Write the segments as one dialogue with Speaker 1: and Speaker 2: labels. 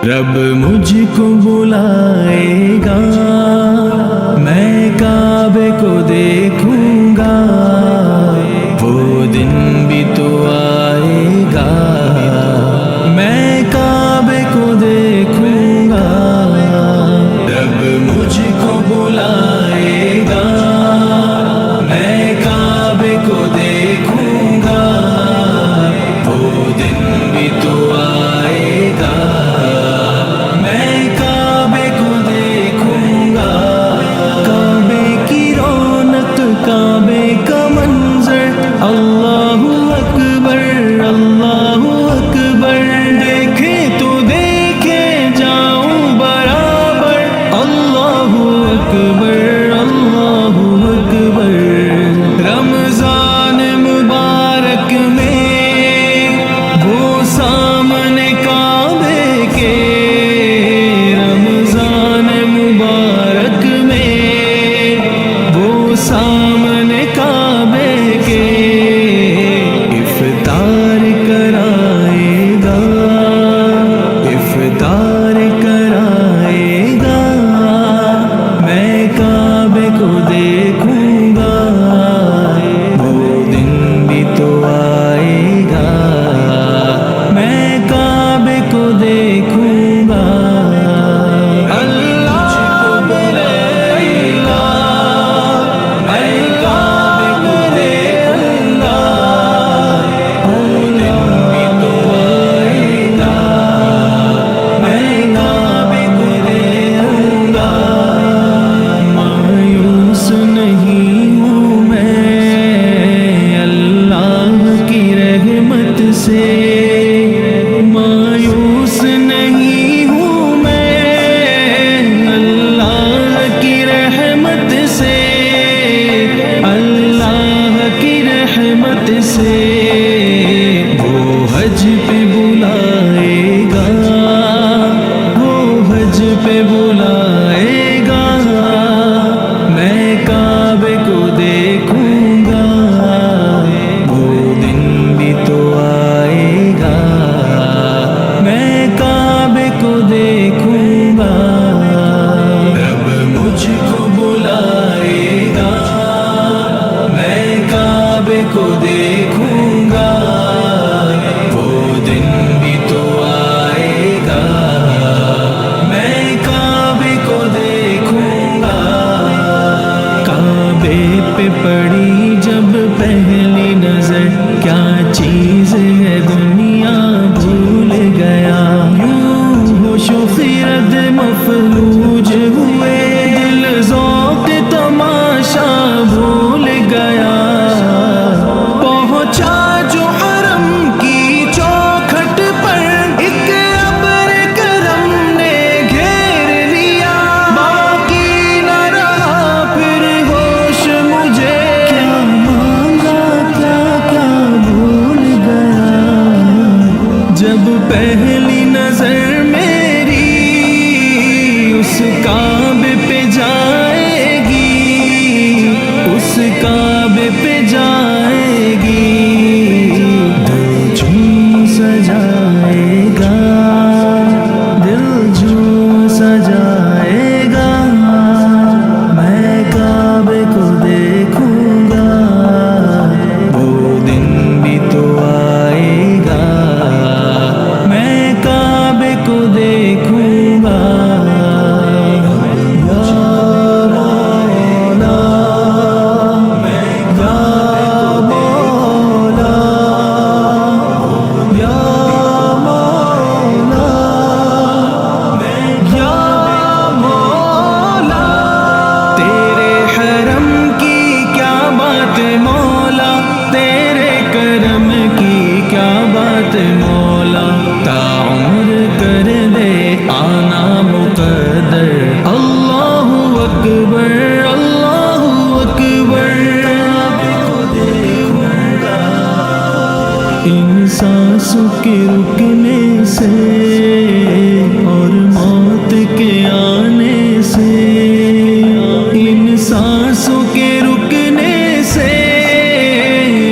Speaker 1: رب مجھ کو بلائے گا، میں کعبے کو دیکھوں گا، وہ دن بھی تو آئے گا، میں کعبے کو دیکھوں گا، رب مجھ کو بلائے گا، میں کعبے کو دیکھوں گا، وہ دن بھی تو آئے گا، میں کعبے کو دیکھوں گا، کعبے کی رونق، کعبے کا منظر، اللہ اکبر اللہ اکبر، دیکھے تو دیکھے جاؤں برابر، اللہ اکبر اللہ اکبر، رمضان مبارک میں وہ سامنے کعبے کے، رمضان مبارک میں وہ سامنے کعبے کے، افطار کرائے گا، افطار کرائے گا، میں کعبے کو دیکھوں گا، وہ دن بھی تو آئے گا، میں کعبے کو دیکھوں گا، اللہ بلائے گا، میں کعبے کو دیکھوں گا، وہ دن بھی تو آئے گا، میں کعبے کو دیکھوں گا، مایوس نہیں ہوں میں اللہ کی رحمت سے، مایوس نہیں ہوں میں اللہ کی رحمت سے، اللہ کی رحمت سے، وہ حج پہ بلائے گا، وہ حج پہ بلائے گا، میں کعبے کو دیکھوں گا، وہ دن بھی تو آئے گا، میں کعبے کو دیکھوں گا، رب مجھ کو بلائے گا، میں کعبے کو دیکھوں گا، وہ دن بھی تو آئے گا، میں کعبے کو دیکھوں گا، کعبے پہ پڑی جب پہلی نظر، کیا چیز ہے دنیا بھول گیا، یوں ہوش و خرد مفلوج ہوئے، دل ذوق تماشا بھول گیا، پہنچا جو حرم کی چوکھٹ پر، ایک ابر کرم نے گھیر لیا، باقی نہ رہا پھر ہوش مجھے، کیا مانگا کیا بھول گیا، جب پہلی نظر میری اس کعبے پہ جائے گی، اس کعبے پہ جائے گی، دل جھوم سجائے گا، دل جھوم سجائے گا، میں کعبے کو دیکھوں گا، وہ دن بھی تو آئے گا، میں کعبے کو دیکھوں گا، یا مولا، میں یا مولا، یا مولا، میں یا مولا، تیرے حرم کی کیا بات مولا، تیرے کرم کی کیا بات مولا، تا عمر کر دے آنا مقدر، اللہ اکبر اللہ اکبر، کعبے کو دیکھوں گا، ان سانسوں کے رکنے سے اور موت کے آنے سے، ان سانسوں کے رکنے سے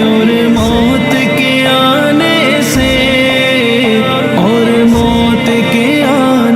Speaker 1: اور موت کے آنے سے، اور موت کے آنے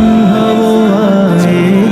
Speaker 1: لمحہ وہ آئے